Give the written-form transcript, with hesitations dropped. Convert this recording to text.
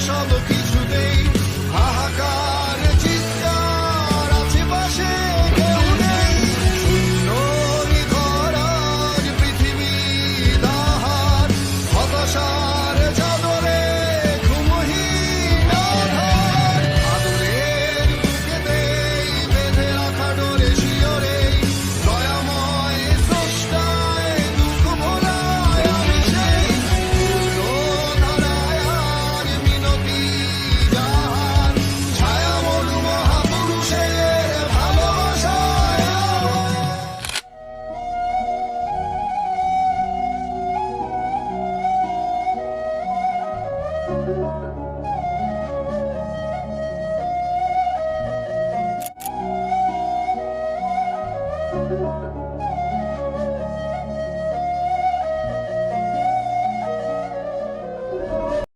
সব কিছুতেই হাহাকার চিৎকার আছে পাশে কেউ নেই শূন্য নিথর আজ পৃথিবী দাহার হতাশার চাদরে ঘুমহীন আধার আদরের বুকেতেই বেঁধে রাখা ডোরে শিয়রে দয়াময় স্রষ্টায় দুঃখ ভোলায় আমি সেই পুরো ধারায় আর মিনতি যাহার ছায়া মরু মহাপুরুষের ভালোবাসায় আমার।